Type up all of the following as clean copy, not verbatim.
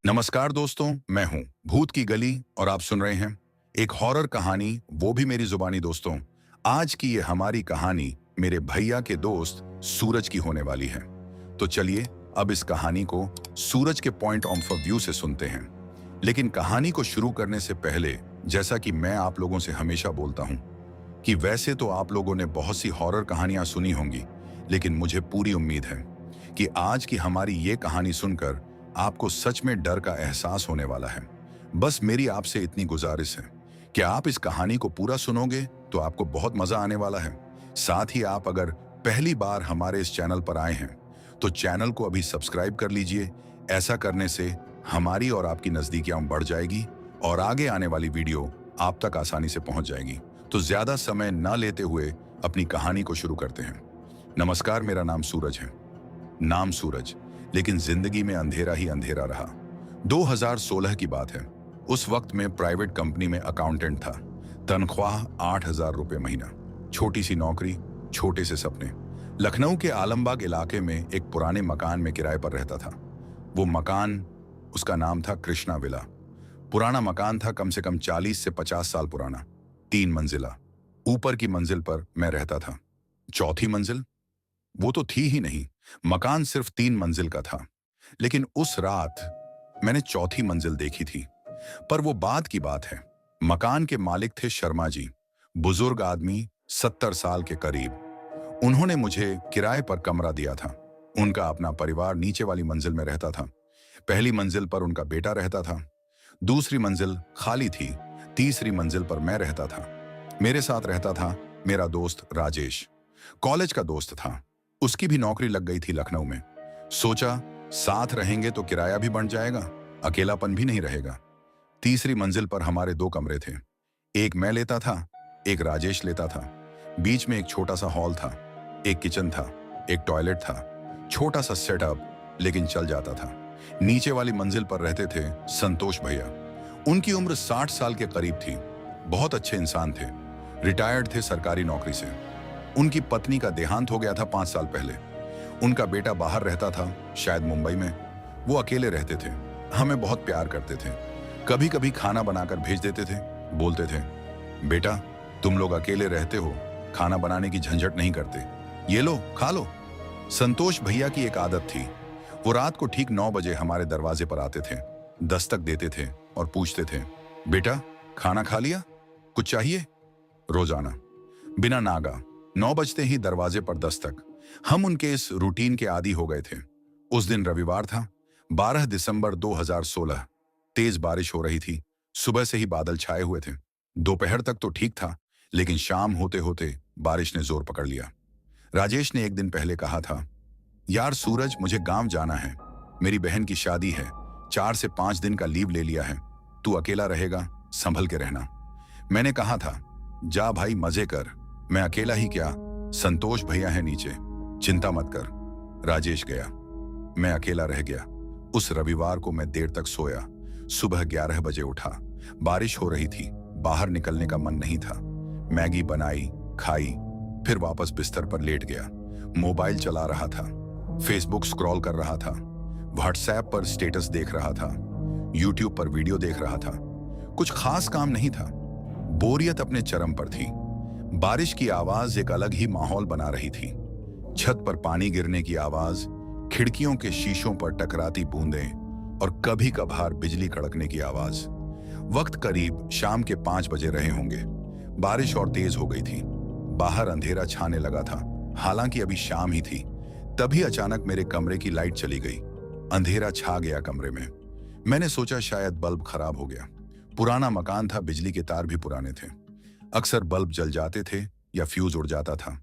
नमस्कार दोस्तों, मैं हूं भूत की गली और आप सुन रहे हैं एक हॉरर कहानी, वो भी मेरी जुबानी। दोस्तों, आज की ये हमारी कहानी मेरे भैया के दोस्त सूरज की होने वाली है। तो चलिए अब इस कहानी को सूरज के पॉइंट ऑफ व्यू से सुनते हैं। लेकिन कहानी को शुरू करने से पहले, जैसा कि मैं आप लोगों से हमेशा बोलता हूं कि वैसे तो आप लोगों ने बहुत सी हॉरर कहानियां सुनी होंगी, लेकिन मुझे पूरी उम्मीद है कि आज की हमारी ये कहानी सुनकर आपको सच में डर का एहसास होने वाला है। बस मेरी आपसे इतनी गुजारिश है कि आप इस कहानी को पूरा सुनोगे तो आपको बहुत मजा आने वाला है। साथ ही आप अगर पहली बार हमारे इस चैनल पर आए हैं तो चैनल को अभी सब्सक्राइब कर लीजिए। ऐसा करने से हमारी और आपकी नजदीकियां बढ़ जाएगी और आगे आने वाली वीडियो आप तक आसानी से पहुंच जाएगी। तो ज्यादा समय न लेते हुए अपनी कहानी को शुरू करते हैं। नमस्कार, मेरा नाम सूरज है। नाम सूरज, लेकिन जिंदगी में अंधेरा ही अंधेरा रहा। 2016 की बात है। उस वक्त मैं प्राइवेट कंपनी में अकाउंटेंट था। तनख्वाह 8,000 रुपये महीना, छोटी सी नौकरी, छोटे से सपने। लखनऊ के आलमबाग इलाके में एक पुराने मकान में किराए पर रहता था। वो मकान, उसका नाम था कृष्णा विला। पुराना मकान था, कम से कम 40 से 50 साल पुराना। 3 मंजिला। ऊपर की मंजिल पर मैं रहता था। चौथी मंजिल वो तो थी ही नहीं। मकान सिर्फ 3 मंजिल का था। लेकिन उस रात मैंने चौथी मंजिल देखी थी। पर वो बात की बात है। मकान के मालिक थे शर्मा जी, बुजुर्ग आदमी, 70 साल के करीब। उन्होंने मुझे किराए पर कमरा दिया था। उनका अपना परिवार नीचे वाली मंजिल में रहता था। पहली मंजिल पर उनका बेटा रहता था। दूसरी मंजिल खाली थी। तीसरी मंजिल पर मैं रहता था। मेरे साथ रहता था मेरा दोस्त राजेश, कॉलेज का दोस्त था। उसकी भी नौकरी लग गई थी लखनऊ में। सोचा साथ रहेंगे तो किराया भी बढ़ जाएगा, अकेलापन भी नहीं रहेगा। तीसरी मंजिल पर हमारे 2 कमरे थे। एक मैं लेता था, एक राजेश लेता था। बीच में एक छोटा सा हॉल था, एक किचन था, एक टॉयलेट था। छोटा सा सेटअप, लेकिन चल जाता था। नीचे वाली मंजिल पर रहते थे संतोष भैया। उनकी उम्र 60 साल के करीब थी। बहुत अच्छे इंसान थे। रिटायर्ड थे सरकारी नौकरी से। उनकी पत्नी का देहांत हो गया था 5 साल पहले। उनका बेटा बाहर रहता था, शायद मुंबई में। वो अकेले रहते थे। हमें बहुत प्यार करते थे। कभी कभी खाना बनाकर भेज देते थे। बोलते थे, बेटा तुम लोग अकेले रहते हो, खाना बनाने की झंझट नहीं करते, ये लो खा लो। संतोष भैया की एक आदत थी। वो रात को ठीक 9 बजे हमारे दरवाजे पर आते थे, दस्तक देते थे और पूछते थे, बेटा खाना खा लिया, कुछ चाहिए? रोजाना बिना नागा 9 बजते ही दरवाजे पर दस्तक। हम उनके इस रूटीन के आदी हो गए थे। उस दिन रविवार था, 12 दिसंबर 2016। तेज बारिश हो रही थी। सुबह से ही बादल छाए हुए थे। दोपहर तक तो ठीक था, लेकिन शाम होते होते बारिश ने जोर पकड़ लिया। राजेश ने एक दिन पहले कहा था, यार सूरज, मुझे गांव जाना है, मेरी बहन की शादी है, 4 से 5 दिन का लीव ले लिया है, तू अकेला रहेगा, संभल के रहना। मैंने कहा था, जा भाई मजे कर, मैं अकेला ही क्या, संतोष भैया है नीचे, चिंता मत कर। राजेश गया, मैं अकेला रह गया। उस रविवार को मैं देर तक सोया। सुबह 11 बजे उठा। बारिश हो रही थी, बाहर निकलने का मन नहीं था। मैगी बनाई, खाई, फिर वापस बिस्तर पर लेट गया। मोबाइल चला रहा था, फेसबुक स्क्रॉल कर रहा था, व्हाट्सएप पर स्टेटस देख रहा था, यूट्यूब पर वीडियो देख रहा था। कुछ खास काम नहीं था। बोरियत अपने चरम पर थी। बारिश की आवाज एक अलग ही माहौल बना रही थी। छत पर पानी गिरने की आवाज, खिड़कियों के शीशों पर टकराती बूंदें और कभी कभार बिजली कड़कने की आवाज। वक्त करीब शाम के 5 बजे रहे होंगे। बारिश और तेज हो गई थी। बाहर अंधेरा छाने लगा था। हालांकि अभी शाम ही थी। तभी अचानक मेरे कमरे की लाइट चली गई। अंधेरा छा गया कमरे में। मैंने सोचा शायद बल्ब खराब हो गया। पुराना मकान था, बिजली के तार भी पुराने थे। अक्सर बल्ब जल जाते थे या फ्यूज उड़ जाता था,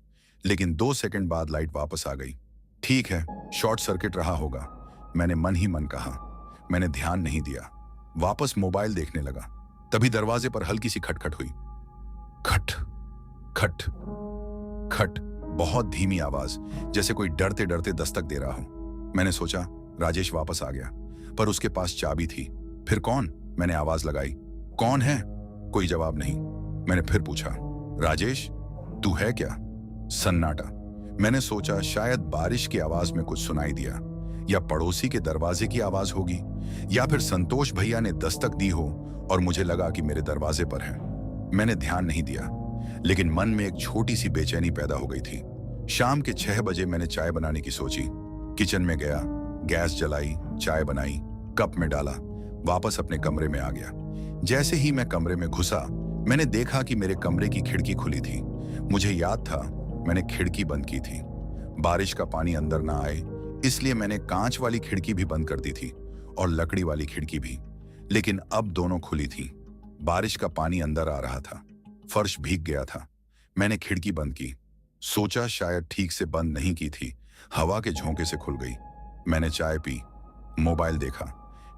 लेकिन 2 सेकंड बाद लाइट वापस आ गई। ठीक है, शॉर्ट सर्किट रहा होगा, मैंने मन ही मन कहा। मैंने ध्यान नहीं दिया, वापस मोबाइल देखने लगा। तभी दरवाजे पर हल्की सी खटखट हुई। खट खट खट, बहुत धीमी आवाज, जैसे कोई डरते डरते दस्तक दे रहा हो। मैंने सोचा राजेश वापस आ गया, पर उसके पास चाबी थी। फिर कौन? मैंने आवाज लगाई, कौन है? कोई जवाब नहीं। मैंने फिर पूछा, राजेश तू है क्या? सन्नाटा। मैंने सोचा शायद बारिश की आवाज में कुछ सुनाई दिया या पड़ोसी के दरवाजे की आवाज होगी, या फिर संतोष भैया ने दस्तक दी हो और मुझे लगा कि मेरे दरवाजे पर है। मैंने ध्यान नहीं दिया, लेकिन मन में एक छोटी सी बेचैनी पैदा हो गई थी। शाम के 6 बजे मैंने चाय बनाने की सोची। किचन में गया, गैस जलाई, चाय बनाई, कप में डाला, वापस अपने कमरे में आ गया। जैसे ही मैं कमरे में घुसा, मैंने देखा कि मेरे कमरे की खिड़की खुली थी। मुझे याद था मैंने खिड़की बंद की थी। बारिश का पानी अंदर ना आए इसलिए मैंने कांच वाली खिड़की भी बंद कर दी थी और लकड़ी वाली खिड़की भी, लेकिन अब दोनों खुली थी। बारिश का पानी अंदर आ रहा था, फर्श भीग गया था। मैंने खिड़की बंद की, सोचा शायद ठीक से बंद नहीं की थी, हवा के झोंके से खुल गई। मैंने चाय पी, मोबाइल देखा,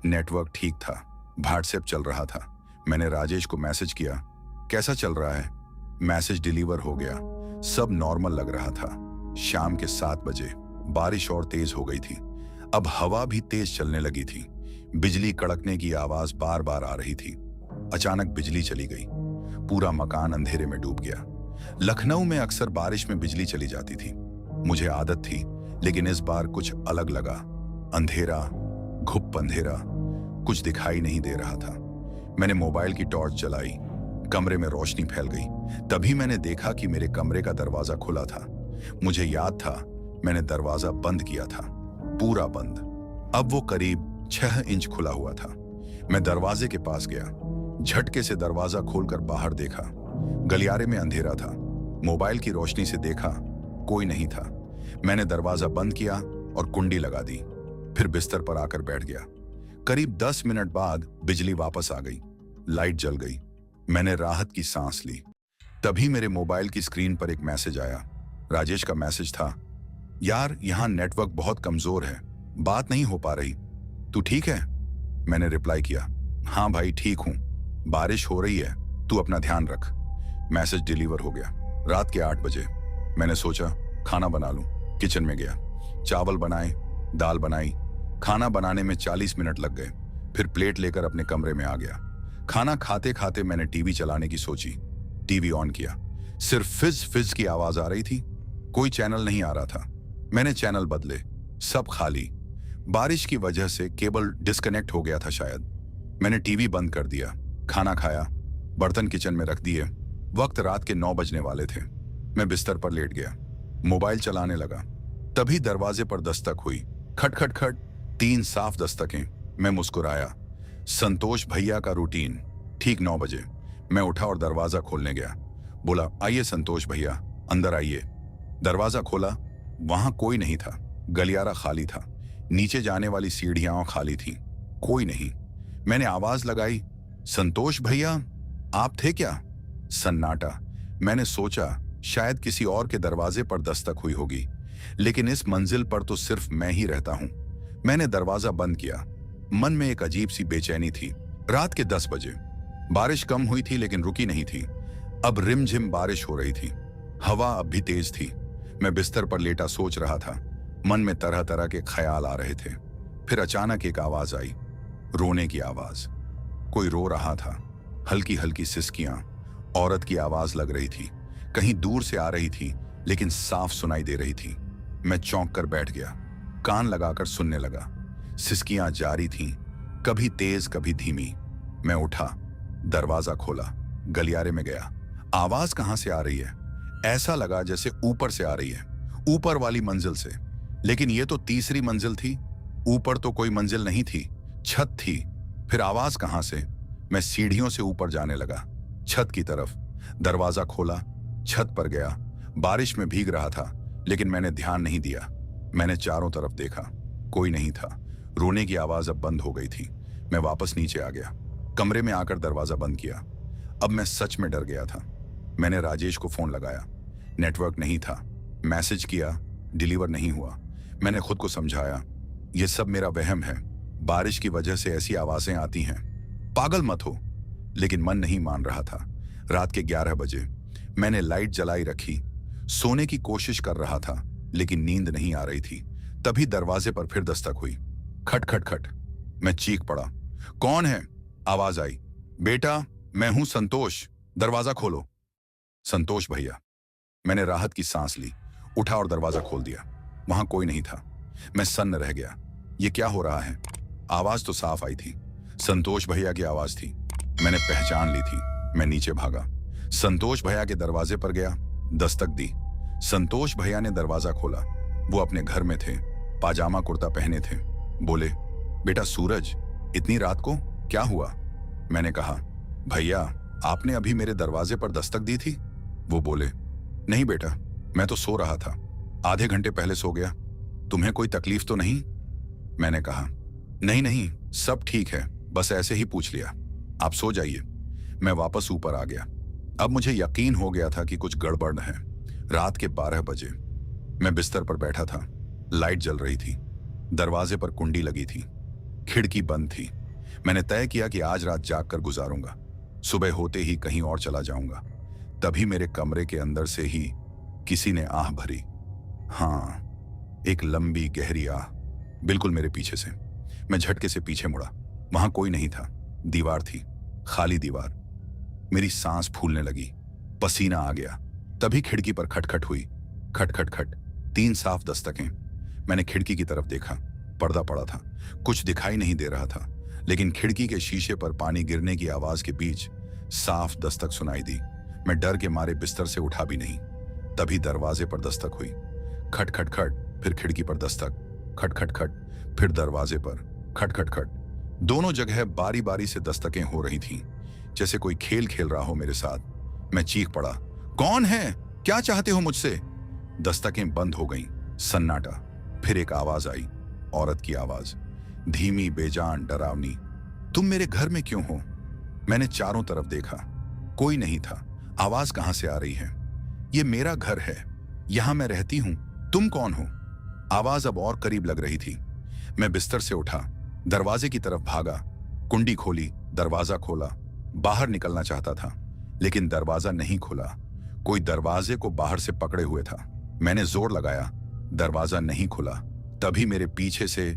नेटवर्क ठीक था, व्हाट्सएप चल रहा था। मैंने राजेश को मैसेज किया, कैसा चल रहा है? मैसेज डिलीवर हो गया, सब नॉर्मल लग रहा था। शाम के 7 बजे बारिश और तेज हो गई थी। अब हवा भी तेज चलने लगी थी। बिजली कड़कने की आवाज बार बार आ रही थी। अचानक बिजली चली गई, पूरा मकान अंधेरे में डूब गया। लखनऊ में अक्सर बारिश में बिजली चली जाती थी, मुझे आदत थी, लेकिन इस बार कुछ अलग लगा। अंधेरा, घुप अंधेरा, कुछ दिखाई नहीं दे रहा था। मैंने मोबाइल की टॉर्च जलाई, कमरे में रोशनी फैल गई। तभी मैंने देखा कि मेरे कमरे का दरवाजा खुला था। मुझे याद था मैंने दरवाजा बंद किया था, पूरा बंद। अब वो करीब 6 इंच खुला हुआ था। मैं दरवाजे के पास गया, झटके से दरवाजा खोलकर बाहर देखा। गलियारे में अंधेरा था। मोबाइल की रोशनी से देखा, कोई नहीं था। मैंने दरवाजा बंद किया और कुंडी लगा दी, फिर बिस्तर पर आकर बैठ गया। करीब 10 मिनट बाद बिजली वापस आ गई, लाइट जल गई। मैंने राहत की सांस ली। तभी मेरे मोबाइल की स्क्रीन पर एक मैसेज आया। राजेश का मैसेज था, यार यहाँ नेटवर्क बहुत कमजोर है, बात नहीं हो पा रही, तू ठीक है? मैंने रिप्लाई किया, हाँ भाई ठीक हूं, बारिश हो रही है, तू अपना ध्यान रख। मैसेज डिलीवर हो गया। रात के 8 बजे मैंने सोचा खाना बना लूं। किचन में गया, चावल बनाए, दाल बनाई। खाना बनाने में 40 मिनट लग गए। फिर प्लेट लेकर अपने कमरे में आ गया। खाना खाते खाते मैंने टीवी चलाने की सोची। टीवी ऑन किया, सिर्फ फिज फिज की आवाज आ रही थी, कोई चैनल नहीं आ रहा था। मैंने चैनल बदले, सब खाली। बारिश की वजह से केबल डिस्कनेक्ट हो गया था शायद। मैंने टीवी बंद कर दिया, खाना खाया, बर्तन किचन में रख दिए। वक्त रात के 9 बजने वाले थे। मैं बिस्तर पर लेट गया, मोबाइल चलाने लगा। तभी दरवाजे पर दस्तक हुई, खट खट खट, 3 साफ दस्तकें। मैं मुस्कुराया। संतोष भैया का रूटीन। ठीक 9 बजे मैं उठा और दरवाजा खोलने गया। बोला, आइए संतोष भैया, अंदर आइए। दरवाजा खोला, वहां कोई नहीं था। गलियारा खाली था, नीचे जाने वाली सीढ़ियां खाली थी, कोई नहीं। मैंने आवाज लगाई, संतोष भैया आप थे क्या? सन्नाटा। मैंने सोचा शायद किसी और के दरवाजे पर दस्तक हुई होगी, लेकिन इस मंजिल पर तो सिर्फ मैं ही रहता हूं। मैंने दरवाजा बंद किया। मन में एक अजीब सी बेचैनी थी। रात के 10 बजे बारिश कम हुई थी, लेकिन रुकी नहीं थी। अब रिमझिम बारिश हो रही थी, हवा अब भी तेज थी। मैं बिस्तर पर लेटा सोच रहा था, मन में तरह तरह के ख्याल आ रहे थे। फिर अचानक एक आवाज आई, रोने की आवाज। कोई रो रहा था, हल्की हल्की सिसकियां। औरत की आवाज लग रही थी, कहीं दूर से आ रही थी, लेकिन साफ सुनाई दे रही थी। मैं चौंक कर बैठ गया, कान लगाकर सुनने लगा। सिसकियां जारी थीं, कभी तेज कभी धीमी। मैं उठा, दरवाजा खोला, गलियारे में गया। आवाज कहां से आ रही है? ऐसा लगा जैसे ऊपर से आ रही है, ऊपर वाली मंजिल से। लेकिन यह तो तीसरी मंजिल थी, ऊपर तो कोई मंजिल नहीं थी, छत थी। फिर आवाज कहां से? मैं सीढ़ियों से ऊपर जाने लगा, छत की तरफ। दरवाजा खोला, छत पर गया। बारिश में भीग रहा था, लेकिन मैंने ध्यान नहीं दिया। मैंने चारों तरफ देखा, कोई नहीं था। रोने की आवाज अब बंद हो गई थी। मैं वापस नीचे आ गया, कमरे में आकर दरवाजा बंद किया। अब मैं सच में डर गया था। मैंने राजेश को फोन लगाया, नेटवर्क नहीं था। मैसेज किया, डिलीवर नहीं हुआ। मैंने खुद को समझाया, यह सब मेरा वहम है, बारिश की वजह से ऐसी आवाजें आती हैं, पागल मत हो। लेकिन मन नहीं मान रहा था। रात के 11 बजे मैंने लाइट जलाई रखी, सोने की कोशिश कर रहा था, लेकिन नींद नहीं आ रही थी। तभी दरवाजे पर फिर दस्तक हुई, खट खट खट। मैं चीख पड़ा, कौन है? आवाज आई, बेटा मैं हूं संतोष, दरवाजा खोलो। संतोष भैया। मैंने राहत की सांस ली, उठा और दरवाजा खोल दिया। वहां कोई नहीं था। मैं सन्न रह गया। ये क्या हो रहा है? आवाज तो साफ आई थी। संतोष भैया की आवाज थी। मैंने पहचान ली थी। मैं नीचे भागा, संतोष भैया के दरवाजे पर गया, दस्तक दी। संतोष भैया ने दरवाजा खोला। वो अपने घर में थे, पाजामा कुर्ता पहने थे। बोले, बेटा सूरज, इतनी रात को क्या हुआ? मैंने कहा, भैया आपने अभी मेरे दरवाजे पर दस्तक दी थी। वो बोले, नहीं बेटा, मैं तो सो रहा था, आधे घंटे पहले सो गया। तुम्हें कोई तकलीफ तो नहीं? मैंने कहा, नहीं नहीं, सब ठीक है, बस ऐसे ही पूछ लिया। आप सो जाइए। मैं वापस ऊपर आ गया। अब मुझे यकीन हो गया था कि कुछ गड़बड़ है। रात के 12 बजे मैं बिस्तर पर बैठा था। लाइट जल रही थी, दरवाजे पर कुंडी लगी थी, खिड़की बंद थी। मैंने तय किया कि आज रात जाग कर गुजारूंगा, सुबह होते ही कहीं और चला जाऊंगा। तभी मेरे कमरे के अंदर से ही किसी ने आह भरी। हाँ, एक लंबी गहरी आह, बिल्कुल मेरे पीछे से। मैं झटके से पीछे मुड़ा। वहां कोई नहीं था, दीवार थी, खाली दीवार। मेरी सांस फूलने लगी, पसीना आ गया। तभी खिड़की पर खटखट हुई। खट खट खट, 3 साफ दस्तकें। मैंने खिड़की की तरफ देखा, पर्दा पड़ा था, कुछ दिखाई नहीं दे रहा था, लेकिन खिड़की के शीशे पर पानी गिरने की आवाज के बीच साफ दस्तक सुनाई दी। मैं डर के मारे बिस्तर से उठा भी नहीं। तभी दरवाजे पर दस्तक हुई। खट खट खट, फिर खिड़की पर दस्तक। खट खट खट, फिर दरवाजे पर। खट खट खट, दोनों जगह बारी बारी से दस्तकें हो रही थीं, जैसे कोई खेल खेल रहा हो मेरे साथ। मैं चीख पड़ा, कौन है? क्या चाहते हो मुझसे? दस्तकें बंद हो गईं, सन्नाटा। फिर एक आवाज आई, औरत की आवाज, धीमी, बेजान, डरावनी। तुम मेरे घर में क्यों हो? मैंने चारों तरफ देखा, कोई नहीं था। आवाज कहां से आ रही है? ये मेरा घर है, यहां मैं रहती हूं, तुम कौन हो? आवाज अब और करीब लग रही थी। मैं बिस्तर से उठा, दरवाजे की तरफ भागा, कुंडी खोली, दरवाजा खोला। बाहर निकलना चाहता था, लेकिन दरवाजा नहीं खुला। कोई दरवाजे को बाहर से पकड़े हुए था। मैंने जोर लगाया, दरवाजा नहीं खुला। तभी मेरे पीछे से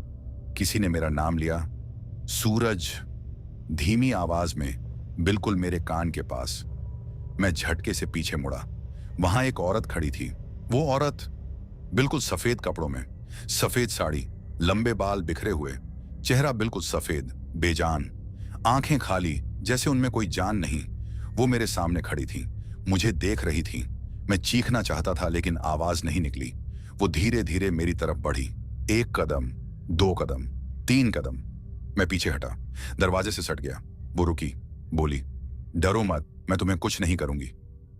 किसी ने मेरा नाम लिया, सूरज, धीमी आवाज में, बिल्कुल मेरे कान के पास। मैं झटके से पीछे मुड़ा। वहां एक औरत खड़ी थी। वो औरत बिल्कुल सफेद कपड़ों में, सफेद साड़ी, लंबे बाल बिखरे हुए, चेहरा बिल्कुल सफेद, बेजान, आंखें खाली, जैसे उनमें कोई जान नहीं। वो मेरे सामने खड़ी थी, मुझे देख रही थी। मैं चीखना चाहता था, लेकिन आवाज नहीं निकली। वो धीरे धीरे मेरी तरफ बढ़ी। 1 कदम, 2 कदम, 3 कदम। मैं पीछे हटा, दरवाजे से सट गया। वो रुकी, बोली, डरो मत, मैं तुम्हें कुछ नहीं करूंगी।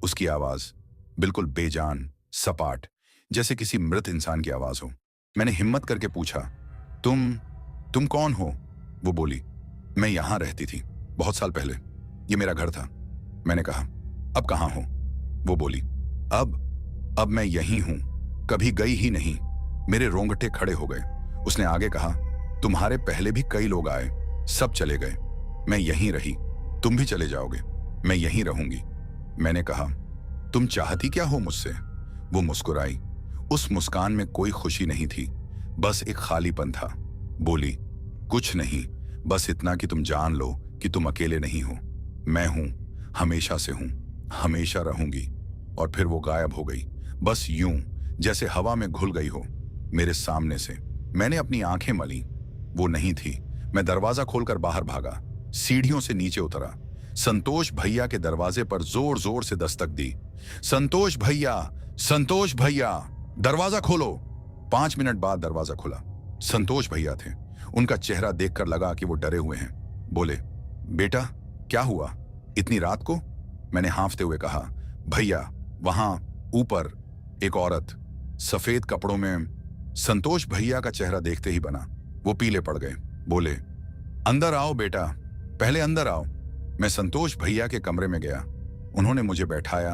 उसकी आवाज बिल्कुल बेजान, सपाट, जैसे किसी मृत इंसान की आवाज हो। मैंने हिम्मत करके पूछा, तुम कौन हो? वो बोली, मैं यहां रहती थी, बहुत साल पहले, ये मेरा घर था। मैंने कहा, अब कहां हो? वो बोली, अब मैं यहीं हूं, कभी गई ही नहीं। मेरे रोंगटे खड़े हो गए। उसने आगे कहा, तुम्हारे पहले भी कई लोग आए, सब चले गए, मैं यहीं रही, तुम भी चले जाओगे, मैं यहीं रहूंगी। मैंने कहा, तुम चाहती क्या हो मुझसे? वो मुस्कुराई। उस मुस्कान में कोई खुशी नहीं थी, बस एक खालीपन था। बोली, कुछ नहीं, बस इतना कि तुम जान लो कि तुम अकेले नहीं हो। मैं हूं, हमेशा से हूं, हमेशा रहूंगी। और फिर वो गायब हो गई, बस यूं जैसे हवा में घुल गई हो मेरे सामने से। मैंने अपनी आंखें मली, वो नहीं थी। मैं दरवाजा खोलकर बाहर भागा, सीढ़ियों से नीचे उतरा, संतोष भैया के दरवाजे पर जोर जोर से दस्तक दी। संतोष भैया, संतोष भैया, दरवाजा खोलो। 5 मिनट बाद दरवाजा खुला। संतोष भैया थे। उनका चेहरा देखकर लगा कि वो डरे हुए हैं। बोले, बेटा क्या हुआ, इतनी रात को? मैंने हाँफते हुए कहा, भैया वहां ऊपर एक औरत सफेद कपड़ों में। संतोष भैया का चेहरा देखते ही बना, वो पीले पड़ गए। बोले, अंदर आओ बेटा, पहले अंदर आओ। मैं संतोष भैया के कमरे में गया। उन्होंने मुझे बैठाया,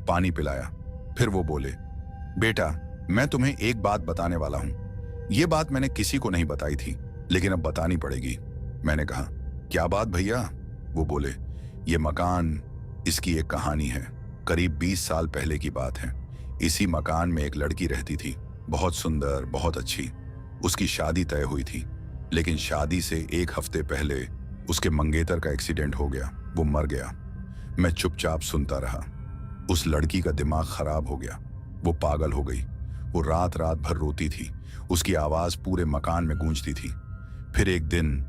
पानी पिलाया। फिर वो बोले, बेटा मैं तुम्हें एक बात बताने वाला हूं। ये बात मैंने किसी को नहीं बताई थी, लेकिन अब बतानी पड़ेगी। मैंने कहा, क्या बात भैया? वो बोले, ये मकान, इसकी एक कहानी है। करीब 20 साल पहले की बात है। इसी मकान में एक लड़की रहती थी, बहुत सुंदर, बहुत अच्छी। उसकी शादी तय हुई थी, लेकिन शादी से 1 हफ्ते पहले उसके मंगेतर का एक्सीडेंट हो गया, वो मर गया। मैं चुपचाप सुनता रहा। उस लड़की का दिमाग खराब हो गया, वो पागल हो गई। वो रात रात भर रोती थी, उसकी आवाज पूरे मकान में गूंजती थी। फिर एक दिन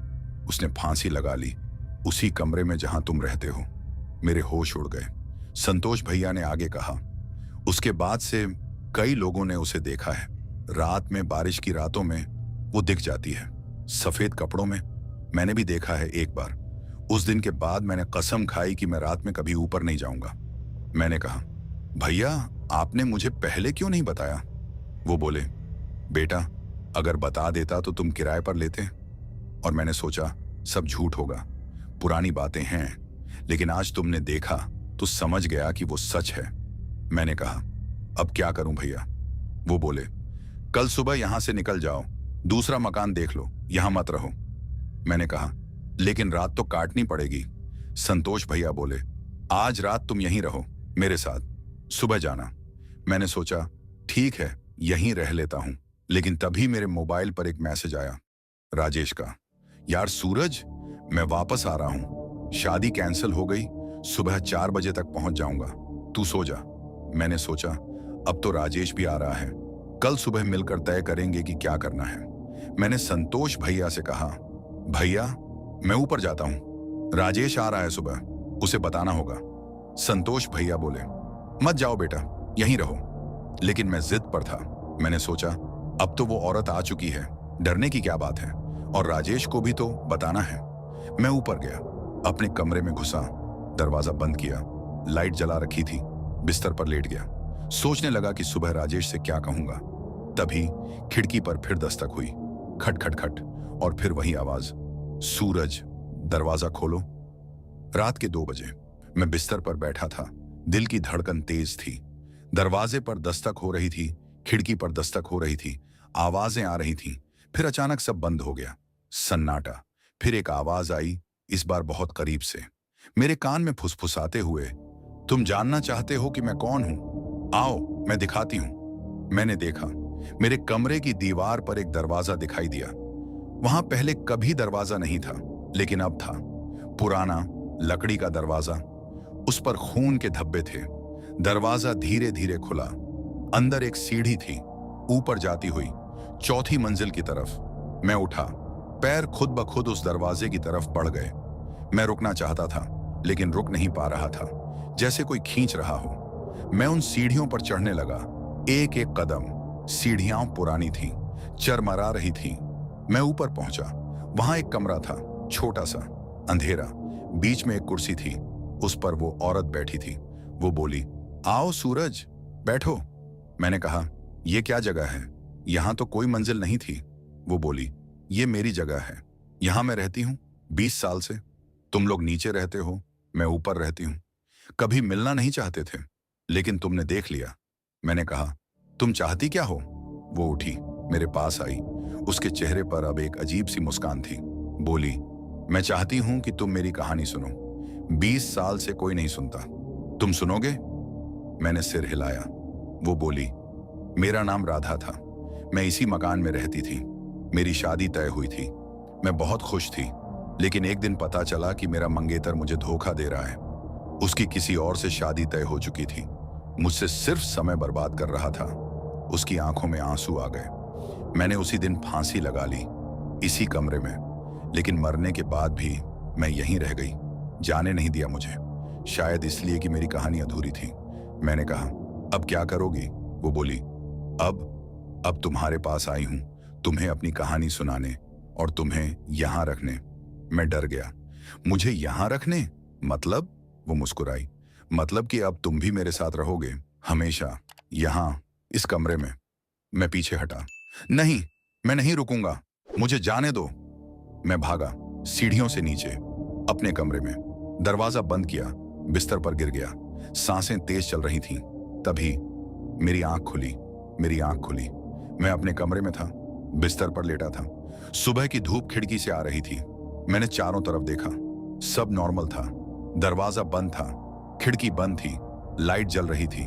उसने फांसी लगा ली, उसी कमरे में जहां तुम रहते हो। मेरे होश उड़ गए। संतोष भैया ने आगे कहा, उसके बाद से कई लोगों ने उसे देखा है। रात में, बारिश की रातों में वो दिख जाती है, सफेद कपड़ों में। मैंने भी देखा है एक बार। उस दिन के बाद मैंने कसम खाई कि मैं रात में कभी ऊपर नहीं जाऊंगा। मैंने कहा, भैया आपने मुझे पहले क्यों नहीं बताया? वो बोले, बेटा अगर बता देता तो तुम किराए पर लेते। और मैंने सोचा सब झूठ होगा, पुरानी बातें हैं, लेकिन आज तुमने देखा तो समझ गया कि वो सच है। मैंने कहा, अब क्या करूं भैया? वो बोले, कल सुबह यहां से निकल जाओ, दूसरा मकान देख लो, यहां मत रहो। मैंने कहा, लेकिन रात तो काटनी पड़ेगी। संतोष भैया बोले, आज रात तुम यहीं रहो मेरे साथ, सुबह जाना। मैंने सोचा ठीक है यहीं रह लेता हूं, लेकिन तभी मेरे मोबाइल पर एक मैसेज आया, राजेश का। यार सूरज, मैं वापस आ रहा हूं, शादी कैंसिल हो गई, सुबह 4 बजे तक पहुंच जाऊंगा, तू सो जा। मैंने सोचा अब तो राजेश भी आ रहा है, कल सुबह मिलकर तय करेंगे कि क्या करना है। मैंने संतोष भैया से कहा, भैया मैं ऊपर जाता हूं, राजेश आ रहा है सुबह, उसे बताना होगा। संतोष भैया बोले, मत जाओ बेटा, यहीं रहो। लेकिन मैं जिद पर था। मैंने सोचा अब तो वो औरत आ चुकी है, डरने की क्या बात है, और राजेश को भी तो बताना है। मैं ऊपर गया, अपने कमरे में घुसा, दरवाजा बंद किया, लाइट जला रखी थी, बिस्तर पर लेट गया। सोचने लगा कि सुबह राजेश से क्या कहूंगा। तभी खिड़की पर फिर दस्तक हुई, खट खट खट, और फिर वही आवाज, सूरज दरवाजा खोलो। रात के 2 बजे मैं बिस्तर पर बैठा था, दिल की धड़कन तेज थी। दरवाजे पर दस्तक हो रही थी, खिड़की पर दस्तक हो रही थी, आवाजें आ रही थीं। फिर अचानक सब बंद हो गया, सन्नाटा। फिर एक आवाज आई, इस बार बहुत करीब से, मेरे कान में फुसफुसाते हुए, तुम जानना चाहते हो कि मैं कौन हूं? आओ मैं दिखाती हूं। मैंने देखा, मेरे कमरे की दीवार पर एक दरवाजा दिखाई दिया। वहां पहले कभी दरवाजा नहीं था, लेकिन अब था। पुराना लकड़ी का दरवाजा, उस पर खून के धब्बे थे। दरवाजा धीरे धीरे खुला, अंदर एक सीढ़ी थी, ऊपर जाती हुई 4थी मंजिल की तरफ। मैं उठा, पैर खुद ब खुद उस दरवाजे की तरफ बढ़ गए। मैं रुकना चाहता था, लेकिन रुक नहीं पा रहा था, जैसे कोई खींच रहा हो। मैं उन सीढ़ियों पर चढ़ने लगा, एक एक कदम। सीढ़ियां पुरानी थीं, चरमरा रही थीं। मैं ऊपर पहुंचा, वहां एक कमरा था, छोटा सा, अंधेरा। बीच में एक कुर्सी थी, उस पर वो औरत बैठी थी। वो बोली, आओ सूरज, बैठो। मैंने कहा, ये क्या जगह है? यहां तो कोई मंजिल नहीं थी। वो बोली, ये मेरी जगह है, यहां मैं रहती हूं 20 साल से। तुम लोग नीचे रहते हो, मैं ऊपर रहती हूं। कभी मिलना नहीं चाहते थे, लेकिन तुमने देख लिया। मैंने कहा, तुम चाहती क्या हो? वो उठी, मेरे पास आई, उसके चेहरे पर अब एक अजीब सी मुस्कान थी। बोली, मैं चाहती हूं कि तुम मेरी कहानी सुनो। 20 साल से कोई नहीं सुनता, तुम सुनोगे? मैंने सिर हिलाया। वो बोली, मेरा नाम राधा था, मैं इसी मकान में रहती थी, मेरी शादी तय हुई थी, मैं बहुत खुश थी। लेकिन एक दिन पता चला कि मेरा मंगेतर मुझे धोखा दे रहा है। उसकी किसी और से शादी तय हो चुकी थी, मुझसे सिर्फ समय बर्बाद कर रहा था। उसकी आंखों में आंसू आ गए। मैंने उसी दिन फांसी लगा ली, इसी कमरे में। लेकिन मरने के बाद भी मैं यहीं रह गई, जाने नहीं दिया मुझे, शायद इसलिए कि मेरी कहानी अधूरी थी। मैंने कहा, अब क्या करोगी? वो बोली, अब तुम्हारे पास आई हूं, तुम्हें अपनी कहानी सुनाने और तुम्हें यहां रखने। मैं डर गया, मुझे यहां रखने? मतलब? वो मुस्कुराई, मतलब कि अब तुम भी मेरे साथ रहोगे हमेशा, यहां इस कमरे में। मैं पीछे हटा, नहीं, मैं नहीं रुकूंगा, मुझे जाने दो। मैं भागा सीढ़ियों से नीचे, अपने कमरे में, दरवाजा बंद किया, बिस्तर पर गिर गया। सांसें तेज चल रही थीं। तभी मेरी आंख खुली, मेरी आंख खुली। मैं अपने कमरे में था, बिस्तर पर लेटा था। सुबह की धूप खिड़की से आ रही थी। मैंने चारों तरफ देखा, सब नॉर्मल था। दरवाजा बंद था, खिड़की बंद थी, लाइट जल रही थी।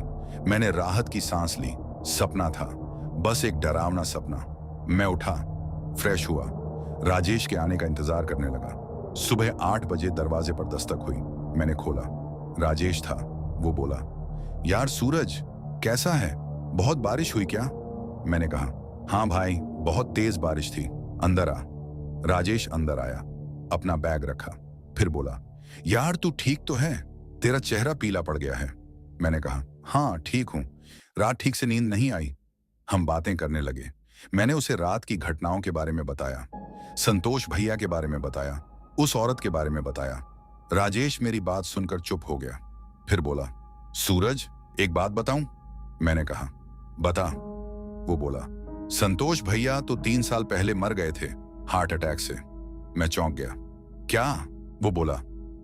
मैंने राहत की सांस ली। सपना था, बस एक डरावना सपना। मैं उठा, फ्रेश हुआ, राजेश के आने का इंतजार करने लगा। सुबह 8 बजे दरवाजे पर दस्तक हुई। मैंने खोला, राजेश था। वो बोला, यार सूरज, कैसा है? बहुत बारिश हुई क्या? मैंने कहा, हाँ भाई, बहुत तेज बारिश थी। अंदर आ। राजेश अंदर आया, अपना बैग रखा, फिर बोला, यार तू ठीक तो है? तेरा चेहरा पीला पड़ गया है। मैंने कहा, हाँ ठीक हूं, रात ठीक से नींद नहीं आई। हम बातें करने लगे। मैंने उसे रात की घटनाओं के बारे में बताया, संतोष भैया के बारे में बताया, उस औरत के बारे में बताया। राजेश मेरी बात सुनकर चुप हो गया, फिर बोला, सूरज एक बात बताऊं? मैंने कहा, बता। वो बोला, संतोष भैया तो 3 साल पहले मर गए थे हार्ट अटैक से। मैं चौंक गया। क्या? वो बोला,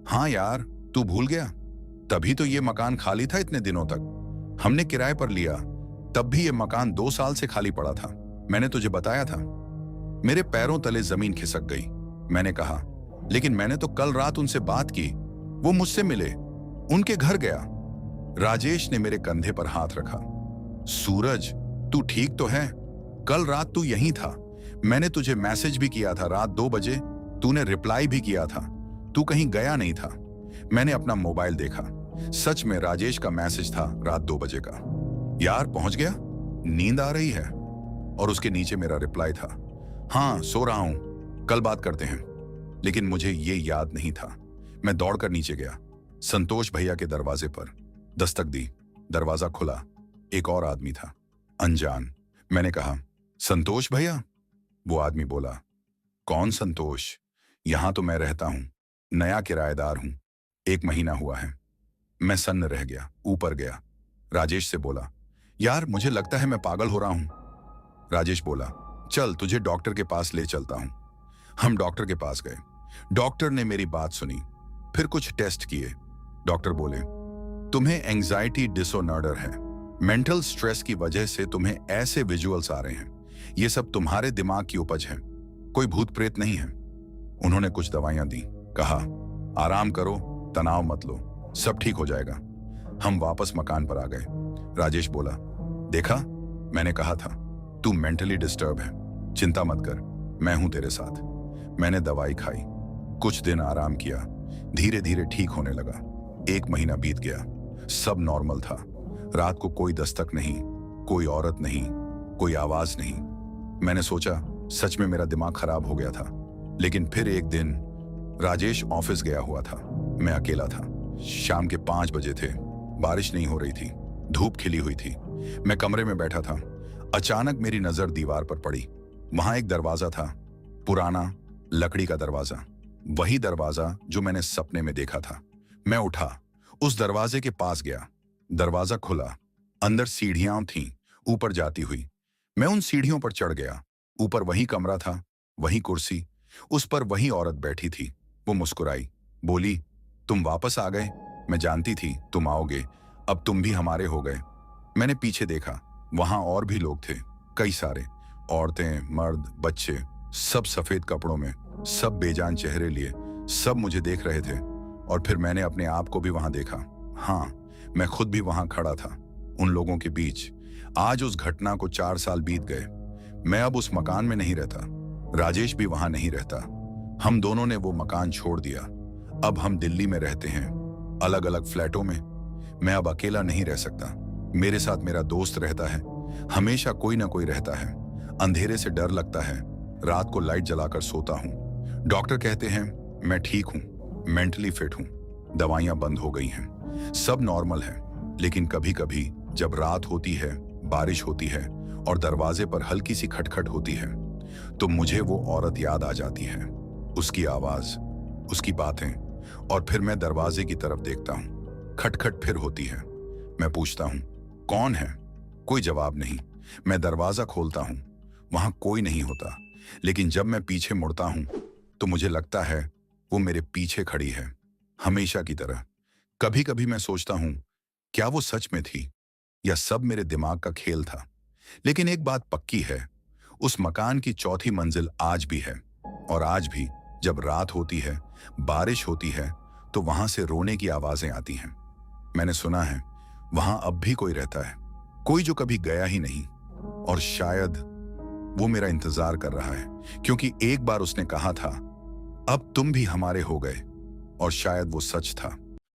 हाँ यार, तू भूल गया? तभी तो ये मकान खाली था इतने दिनों तक। हमने किराए पर लिया, तब भी ये मकान 2 साल से खाली पड़ा था। मैंने तुझे बताया था। मेरे पैरों तले जमीन खिसक गई। मैंने कहा, लेकिन मैंने तो कल रात उनसे बात की, वो मुझसे मिले, उनके घर गया। राजेश ने मेरे कंधे पर हाथ रखा। सूरज, तू ठीक तो है? कल रात तू यहीं था। मैंने तुझे मैसेज भी किया था रात 2 बजे, तूने रिप्लाई भी किया था। तू कहीं गया नहीं था। मैंने अपना मोबाइल देखा, सच में राजेश का मैसेज था रात 2 बजे का। यार पहुंच गया, नींद आ रही है। और उसके नीचे मेरा रिप्लाई था, हाँ सो रहा हूं, कल बात करते हैं। लेकिन मुझे ये याद नहीं था। मैं दौड़कर नीचे गया, संतोष भैया के दरवाजे पर दस्तक दी। दरवाजा खुला, एक और आदमी था, अनजान। मैंने कहा, संतोष भैया? वो आदमी बोला, कौन संतोष? यहां तो मैं रहता हूं, नया किराएदार हूं, 1 महीना हुआ है। मैं सन्न रह गया, ऊपर गया। राजेश से बोला, यार मुझे लगता है मैं पागल हो रहा हूं। राजेश बोला, चल तुझे डॉक्टर के पास ले चलता हूं। हम डॉक्टर के पास गए। डॉक्टर ने मेरी बात सुनी, फिर कुछ टेस्ट किए। डॉक्टर बोले, तुम्हें एंजाइटी डिसऑर्डर है। मेंटल स्ट्रेस की वजह से तुम्हें ऐसे विजुअल्स आ रहे हैं। ये सब तुम्हारे दिमाग की उपज है, कोई भूत प्रेत नहीं है। उन्होंने कुछ दवाइयां दी, कहा आराम करो, तनाव मत लो, सब ठीक हो जाएगा। हम वापस मकान पर आ गए। राजेश बोला, देखा, मैंने कहा था तू मेंटली डिस्टर्ब है, चिंता मत कर, मैं हूं तेरे साथ। मैंने दवाई खाई, कुछ दिन आराम किया, धीरे धीरे ठीक होने लगा। 1 महीना बीत गया, सब नॉर्मल था। रात को कोई दस्तक नहीं, कोई औरत नहीं, कोई आवाज नहीं। मैंने सोचा सच में मेरा दिमाग खराब हो गया था। लेकिन फिर एक दिन राजेश ऑफिस गया हुआ था, मैं अकेला था। शाम के 5 बजे थे, बारिश नहीं हो रही थी, धूप खिली हुई थी। मैं कमरे में बैठा था। अचानक मेरी नजर दीवार पर पड़ी। वहां एक दरवाजा था, पुराना लकड़ी का दरवाजा, वही दरवाजा जो मैंने सपने में देखा था। मैं उठा, उस दरवाजे के पास गया। दरवाजा खुला, अंदर सीढ़ियां थीं ऊपर जाती हुई। मैं उन सीढ़ियों पर चढ़ गया। ऊपर वही कमरा था, वही कुर्सी, उस पर वही औरत बैठी थी। वो मुस्कुराई, बोली, तुम वापस आ गए, मैं जानती थी तुम आओगे, अब तुम भी हमारे हो गए। मैंने पीछे देखा, वहां और भी लोग थे, कई सारे, औरतें, मर्द, बच्चे, सब सफेद कपड़ों में, सब बेजान चेहरे लिए, सब मुझे देख रहे थे। और फिर मैंने अपने आप को भी वहां देखा। हाँ, मैं खुद भी वहां खड़ा था, उन लोगों के बीच। आज उस घटना को 4 साल बीत गए। मैं अब उस मकान में नहीं रहता, राजेश भी वहां नहीं रहता। हम दोनों ने वो मकान छोड़ दिया। अब हम दिल्ली में रहते हैं, अलग अलग फ्लैटों में। मैं अब अकेला नहीं रह सकता, मेरे साथ मेरा दोस्त रहता है, हमेशा कोई ना कोई रहता है। अंधेरे से डर लगता है, रात को लाइट जलाकर सोता हूं। डॉक्टर कहते हैं मैं ठीक हूं, मेंटली फिट हूं, दवाइयां बंद हो गई हैं, सब नॉर्मल है। लेकिन कभी कभी जब रात होती है, बारिश होती है और दरवाजे पर हल्की सी खटखट होती है, तो मुझे वो औरत याद आ जाती है, उसकी आवाज, उसकी बातें। और फिर मैं दरवाजे की तरफ देखता हूं, खटखट फिर होती है। मैं पूछता हूं, कौन है? कोई जवाब नहीं। मैं दरवाजा खोलता हूं, वहां कोई नहीं होता। लेकिन जब मैं पीछे मुड़ता हूं तो मुझे लगता है वो मेरे पीछे खड़ी है, हमेशा की तरह। कभी कभी मैं सोचता हूं, क्या वो सच में थी या सब मेरे दिमाग का खेल था? लेकिन एक बात पक्की है, उस मकान की 4थी मंजिल आज भी है। और आज भी जब रात होती है, बारिश होती है, तो वहां से रोने की आवाजें आती हैं। मैंने सुना है वहां अब भी कोई रहता है, कोई जो कभी गया ही नहीं। और शायद वो मेरा इंतजार कर रहा है, क्योंकि एक बार उसने कहा था, अब तुम भी हमारे हो गए। और शायद वो सच था।